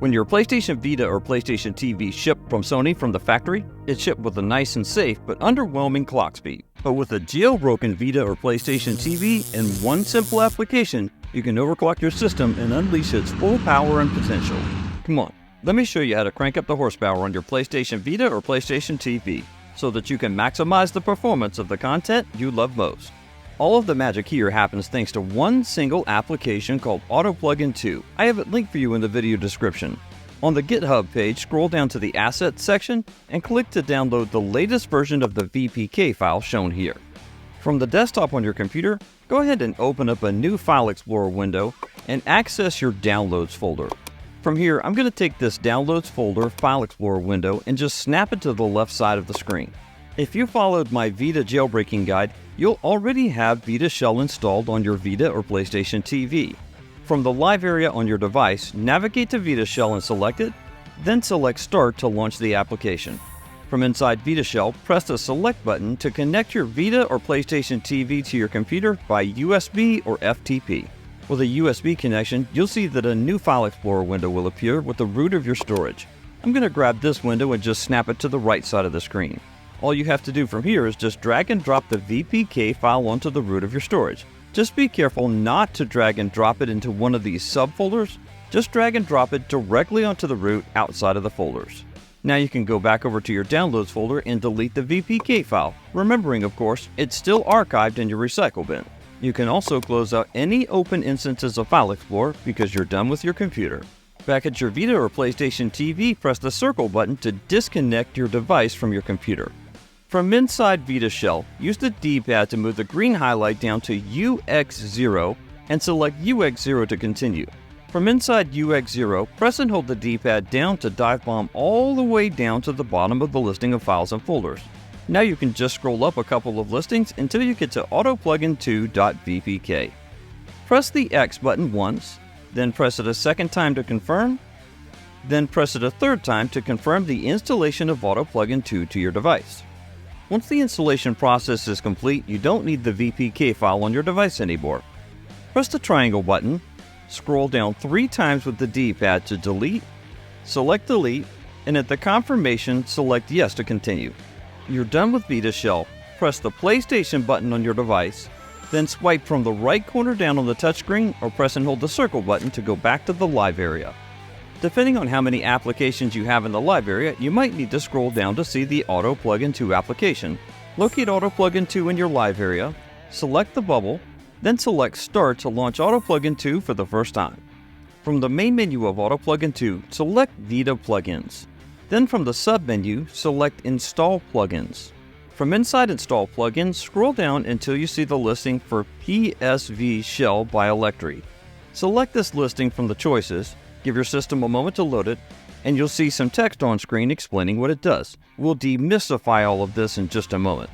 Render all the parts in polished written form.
When your PlayStation Vita or PlayStation TV ship from Sony from the factory, it's shipped with a nice and safe but underwhelming clock speed. But with a jailbroken Vita or PlayStation TV and one simple application, you can overclock your system and unleash its full power and potential. Come on, let me show you how to crank up the horsepower on your PlayStation Vita or PlayStation TV so that you can maximize the performance of the content you love most. All of the magic here happens thanks to one single application called AutoPlugin II. I have it linked for you in the video description. On the GitHub page, scroll down to the Assets section and click to download the latest version of the VPK file shown here. From the desktop on your computer, go ahead and open up a new File Explorer window and access your Downloads folder. From here, I'm going to take this Downloads folder File Explorer window and just snap it to the left side of the screen. If you followed my Vita jailbreaking guide, you'll already have Vita Shell installed on your Vita or PlayStation TV. From the live area on your device, navigate to Vita Shell and select it, then select Start to launch the application. From inside Vita Shell, press the Select button to connect your Vita or PlayStation TV to your computer by USB or FTP. With a USB connection, you'll see that a new File Explorer window will appear with the root of your storage. I'm going to grab this window and just snap it to the right side of the screen. All you have to do from here is just drag and drop the VPK file onto the root of your storage. Just be careful not to drag and drop it into one of these subfolders. Just drag and drop it directly onto the root outside of the folders. Now you can go back over to your Downloads folder and delete the VPK file, remembering, of course, it's still archived in your recycle bin. You can also close out any open instances of File Explorer because you're done with your computer. Back at your Vita or PlayStation TV, press the circle button to disconnect your device from your computer. From inside Vita Shell, use the D-pad to move the green highlight down to 𝐘𝐈𝐒𝐿 and select 𝐘𝐈𝐒 to continue. From inside 𝐘𝐈𝐒, press and hold the D-pad down to dive bomb all the way down to the bottom of the listing of files and folders. Now you can just scroll up a couple of listings until you get to AutoPlugin2.vpk. Press the X button once, then press it a second time to confirm, then press it a third time to confirm the installation of AutoPlugin II to your device. Once the installation process is complete, you don't need the VPK file on your device anymore. Press the triangle button, scroll down 3 times with the D-pad to delete, select delete, and at the confirmation, select yes to continue. You're done with Vita Shell. Press the PlayStation button on your device, then swipe from the right corner down on the touchscreen or press and hold the circle button to go back to the live area. Depending on how many applications you have in the live area, you might need to scroll down to see the AutoPlugin II application. Locate AutoPlugin II in your live area, select the bubble, then select Start to launch AutoPlugin II for the first time. From the main menu of AutoPlugin II, select Vita Plugins. Then from the sub-menu, select Install Plugins. From inside Install Plugins, scroll down until you see the listing for PSV Shell by 𝐿ectri. Select this listing from the choices, give your system a moment to load it, and you'll see some text on screen explaining what it does. We'll demystify all of this in just a moment.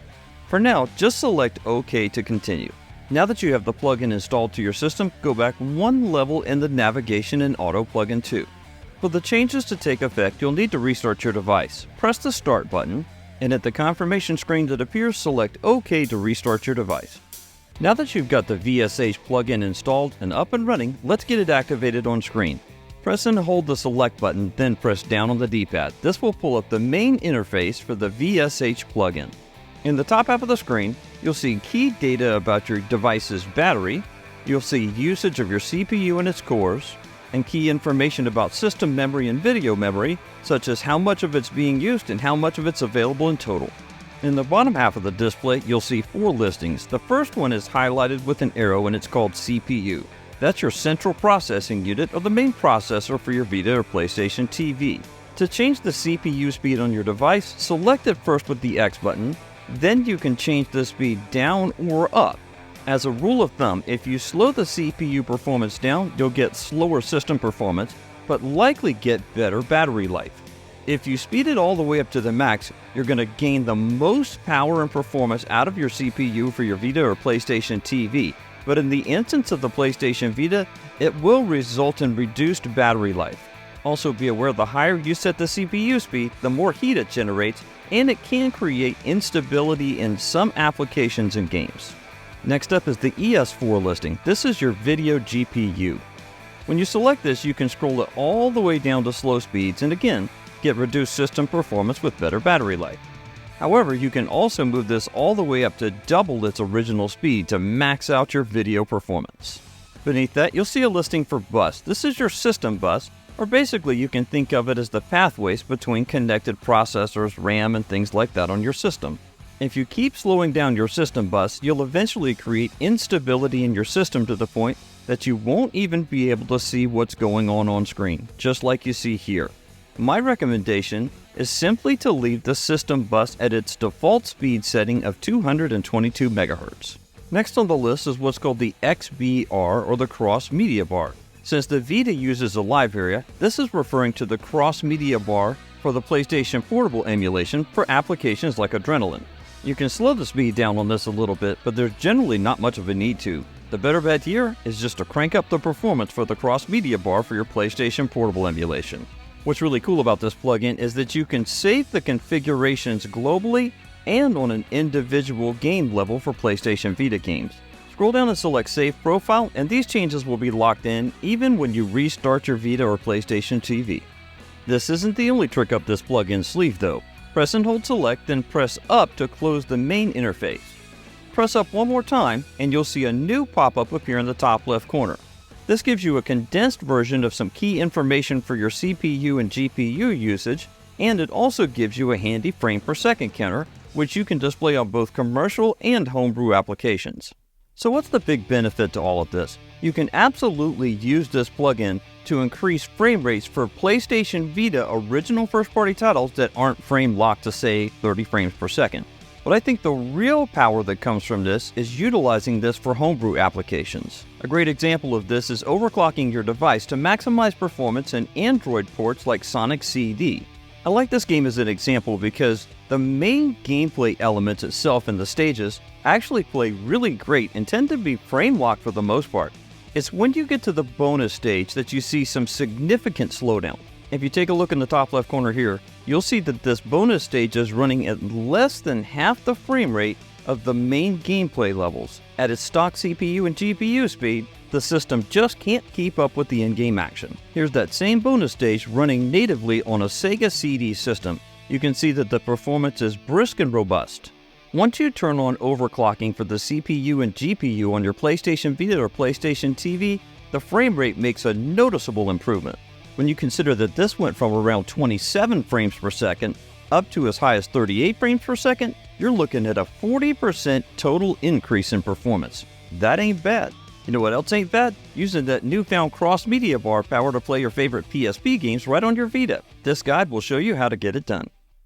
For now, just select OK to continue. Now that you have the plugin installed to your system, go back one level in the navigation in AutoPlugin II. For the changes to take effect, you'll need to restart your device. Press the Start button, and at the confirmation screen that appears, select OK to restart your device. Now that you've got the VSH plugin installed and up and running, let's get it activated on screen. Press and hold the Select button, then press down on the D-pad. This will pull up the main interface for the VSH plugin. In the top half of the screen, you'll see key data about your device's battery, you'll see usage of your CPU and its cores, and key information about system memory and video memory, such as how much of it's being used and how much of it's available in total. In the bottom half of the display, you'll see 4 listings. The first one is highlighted with an arrow and it's called CPU. That's your central processing unit or the main processor for your Vita or PlayStation TV. To change the CPU speed on your device, select it first with the X button, then you can change the speed down or up. As a rule of thumb, if you slow the CPU performance down, you'll get slower system performance, but likely get better battery life. If you speed it all the way up to the max, you're going to gain the most power and performance out of your CPU for your Vita or PlayStation TV. But in the instance of the PlayStation Vita, it will result in reduced battery life. Also be aware the higher you set the CPU speed, the more heat it generates, and it can create instability in some applications and games. Next up is the ES4 listing. This is your video GPU. When you select this, you can scroll it all the way down to slow speeds and again, get reduced system performance with better battery life. However, you can also move this all the way up to double its original speed to max out your video performance. Beneath that, you'll see a listing for bus. This is your system bus, or basically you can think of it as the pathways between connected processors, RAM, and things like that on your system. If you keep slowing down your system bus, you'll eventually create instability in your system to the point that you won't even be able to see what's going on screen, just like you see here. My recommendation is simply to leave the system bus at its default speed setting of 222 MHz. Next on the list is what's called the XBR, or the cross media bar. Since the Vita uses a live area, this is referring to the cross media bar for the PlayStation Portable emulation for applications like Adrenaline. You can slow the speed down on this a little bit, but there's generally not much of a need to. The better bet here is just to crank up the performance for the cross media bar for your PlayStation Portable emulation. What's really cool about this plugin is that you can save the configurations globally and on an individual game level for PlayStation Vita games. Scroll down and select Save Profile, and these changes will be locked in even when you restart your Vita or PlayStation TV. This isn't the only trick up this plugin sleeve though. Press and hold Select, then press up to close the main interface. Press up one more time, and you'll see a new pop-up appear in the top left corner. This gives you a condensed version of some key information for your CPU and GPU usage, and it also gives you a handy frame per second counter, which you can display on both commercial and homebrew applications. So what's the big benefit to all of this? You can absolutely use this plugin to increase frame rates for PlayStation Vita original first-party titles that aren't frame locked to say 30 frames per second. But I think the real power that comes from this is utilizing this for homebrew applications. A great example of this is overclocking your device to maximize performance in Android ports like Sonic CD. I like this game as an example because the main gameplay elements itself in the stages actually play really great and tend to be frame locked for the most part. It's when you get to the bonus stage that you see some significant slowdown. If you take a look in the top left corner here, you'll see that this bonus stage is running at less than half the frame rate of the main gameplay levels. At its stock CPU and GPU speed, the system just can't keep up with the in-game action. Here's that same bonus stage running natively on a Sega CD system. You can see that the performance is brisk and robust. Once you turn on overclocking for the CPU and GPU on your PlayStation Vita or PlayStation TV, the frame rate makes a noticeable improvement. When you consider that this went from around 27 frames per second up to as high as 38 frames per second, you're looking at a 40% total increase in performance. That ain't bad. You know what else ain't bad? Using that newfound cross-media bar power to play your favorite PSP games right on your Vita. This guide will show you how to get it done.